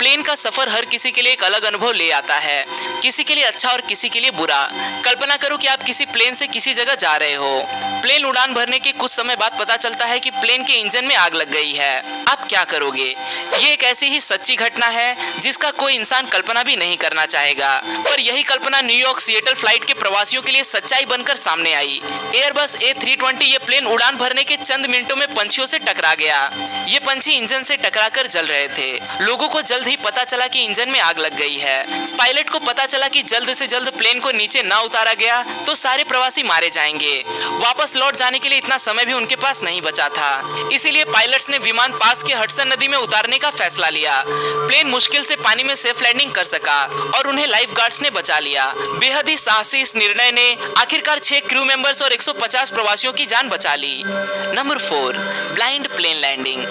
Plane का सफर हर किसी के लिए एक अलग अनुभव ले आता है, किसी के लिए अच्छा और किसी के लिए बुरा। कल्पना करो कि आप किसी प्लेन से किसी जगह जा रहे हो। प्लेन उड़ान भरने के कुछ समय बाद पता चलता है कि प्लेन के इंजन में आग लग गई है। आप क्या करोगे? ये एक ऐसी ही सच्ची घटना है जिसका कोई इंसान कल्पना भी नहीं करना चाहेगा, पर यही कल्पना न्यूयॉर्क सिएटल फ्लाइट के प्रवासियों के लिए सच्चाई बनकर सामने आई। एयरबस A320 ये प्लेन उड़ान भरने के चंद मिनटों में पंछियों से टकरा गया। ये पंछी इंजन से टकराकर जल रहे थे। लोगों को जल्द ही पता चला कि इंजन में आग लग गई है। पायलट को पता चला कि जल्द से जल्द प्लेन को नीचे ना उतारा गया तो सारे प्रवासी मारे जाएंगे। वापस लौट जाने के लिए इतना समय भी उनके पास नहीं बचा था। इसीलिए पायलट्स ने विमान पास के हडसन नदी में उतारने का फैसला लिया। प्लेन मुश्किल से पानी में सेफ लैंडिंग कर सका और उन्हें लाइफ गार्ड्स ने बचा लिया। बेहद ही साहसी इस निर्णय ने आखिरकार 6 क्रू मेंबर्स और 150 प्रवासियों की जान बचा ली। Number 4, blind plane landing.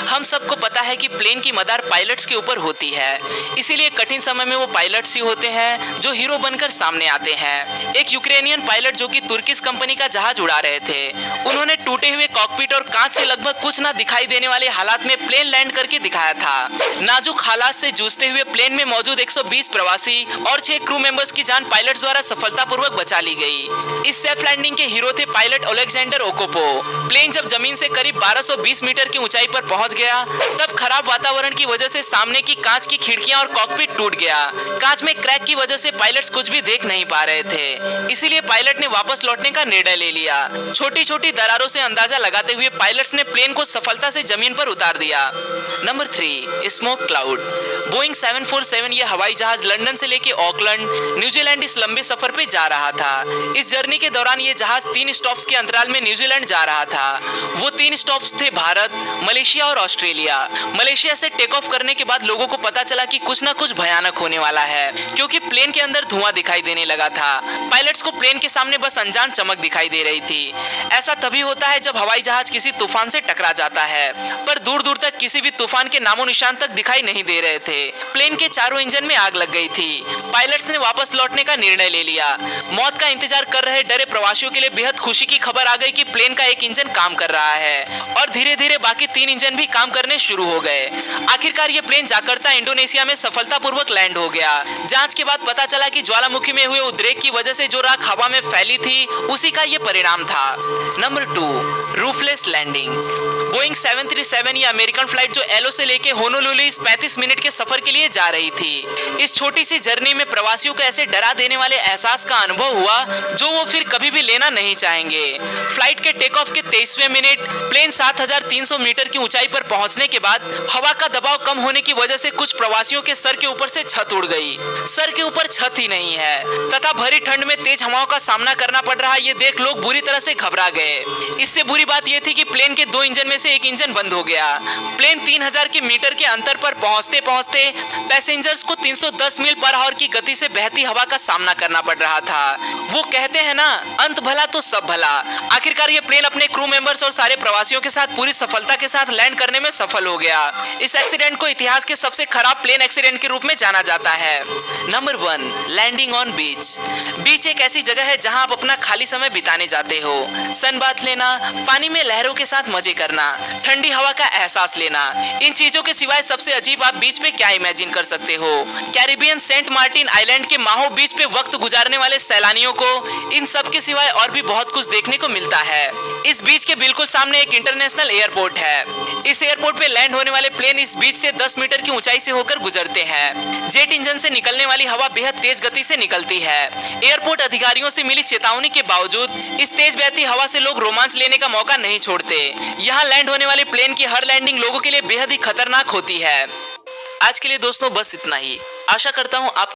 हम सबको पता है कि प्लेन की मदार पायलट्स के ऊपर होती है, इसीलिए कठिन समय में वो पायलट्स ही होते हैं जो हीरो बनकर सामने आते हैं। एक यूक्रेनियन पायलट जो कि तुर्किश कंपनी का जहाज उड़ा रहे थे, उन्होंने टूटे हुए कॉकपिट और कांच से लगभग कुछ ना दिखाई देने वाले हालात में प्लेन लैंड करके दिखाया था। नाजुक हालात से जूझते हुए प्लेन में मौजूद 120 प्रवासी और 6 क्रू मेंबर्स की जान पायलट द्वारा सफलतापूर्वक बचा ली गई। इस सेफ लैंडिंग के हीरो थे पायलट ओलेक्जेंडर ओकोपो। प्लेन जब जमीन से करीब 1220 मीटर की ऊंचाई पर पहुंच गया तब खराब वातावरण की वजह से सामने की कांच की खिड़कियां और कॉकपिट टूट गया। कांच में क्रैक की वजह से पायलट्स कुछ भी देख नहीं पा रहे थे, इसीलिए पायलट ने वापस लौटने का निर्णय ले लिया। छोटी छोटी दरारों से अंदाजा लगाते हुए पायलट्स ने प्लेन को सफलता से जमीन पर उतार दिया। Number 3, smoke cloud. बोइंग 747 ये हवाई जहाज लंदन से लेके ऑकलैंड, न्यूजीलैंड इस लंबे सफर पे जा रहा था। इस जर्नी के दौरान ये जहाज 3 स्टॉप्स के अंतराल में न्यूजीलैंड जा रहा था। वो 3 स्टॉप्स थे भारत, मलेशिया और ऑस्ट्रेलिया। मलेशिया से टेक ऑफ करने के बाद लोगों को पता चला कि कुछ ना कुछ भयानक होने वाला है, क्योंकि प्लेन के अंदर धुआं दिखाई देने लगा था। पायलट्स को प्लेन के सामने बस अनजान चमक दिखाई दे रही थी। ऐसा तभी होता है जब हवाई जहाज किसी तूफान से टकरा जाता है, पर दूर दूर तक किसी भी तूफान के नामो निशान तक दिखाई नहीं दे रहे थे। प्लेन के चारों इंजन में आग लग गई थी। पायलट्स ने वापस लौटने का निर्णय ले लिया। मौत का इंतजार कर रहे डरे प्रवासियों के लिए बेहद खुशी की खबर आ गई कि प्लेन का एक इंजन काम कर रहा है और धीरे धीरे बाकी 3 इंजन भी काम करने शुरू हो गए। आखिरकार ये प्लेन जाकर्ता इंडोनेशिया में सफलतापूर्वक लैंड हो गया। जांच के बाद पता चला कि ज्वालामुखी में हुए उद्रेक की वजह से जो राख हवा में फैली थी उसी का ये परिणाम था। Number 2, रूफलेस landing. बोइंग 737 ये अमेरिकन फ्लाइट जो एलो से लेके होनोलुलु इस 35 मिनट के सफर के लिए जा रही थी। इस छोटी सी जर्नी में प्रवासियों को ऐसे डरा देने वाले एहसास का अनुभव हुआ जो वो फिर कभी भी लेना नहीं चाहेंगे। फ्लाइट के टेक ऑफ के 23वें मिनट प्लेन 7300 मीटर की ऊंचाई पर पहुंचने के बाद हवा का दबाव कम होने की वजह से कुछ प्रवासियों के सर के ऊपर से छत उड़ गई। सर के ऊपर छत ही नहीं है तथा भरी ठंड में तेज हवाओं का सामना करना पड़ रहा। ये देख लोग बुरी तरह से घबरा गए। इससे बुरी बात यह थी कि प्लेन के 2 इंजन में से एक इंजन बंद हो गया। प्लेन 3000 के मीटर के अंतर पर पहुंचते पहुंचते पैसेंजर्स को 310 मील पर आवर की गति से बहती हवा का सामना करना पड़ रहा था। वो कहते हैं ना, अंत भला तो सब भला। आखिरकार ये प्लेन अपने क्रू मेंबर्स और सारे प्रवासियों के साथ पूरी सफलता के साथ लैंड करने में सफल हो गया। इस एक्सीडेंट को इतिहास के सबसे खराब प्लेन एक्सीडेंट के रूप में जाना जाता है। नंबर 1, लैंडिंग ऑन बीच। बीच एक ऐसी जगह है जहां आप अपना खाली समय बिताने जाते हो। सन बाथ लेना, पानी में लहरों के साथ मजे करना, ठंडी हवा का एहसास लेना। इन चीजों के सिवाय सबसे अजीब आप बीच पे क्या इमेजिन कर सकते हो? कैरिबियन सेंट मार्टिन आइलैंड के माहो बीच पे वक्त गुजारने वाले सैलानियों को इन सब के सिवाय और भी बहुत कुछ देखने को मिलता है। इस बीच के बिल्कुल सामने एक इंटरनेशनल एयरपोर्ट है। इस एयरपोर्ट पे लैंड होने वाले प्लेन इस बीच से 10 मीटर की ऊंचाई से होकर गुजरते हैं। जेट इंजन से निकलने वाली हवा बेहद तेज गति से निकलती है। एयरपोर्ट अधिकारियों से मिली चेतावनी के बावजूद इस तेज बहती हवा से लोग रोमांच लेने का मौका नहीं छोड़ते। यहाँ लैंड होने वाली प्लेन की हर लैंडिंग लोगों के लिए बेहद ही खतरनाक होती है। आज के लिए दोस्तों बस इतना ही। आशा करता हूँ आप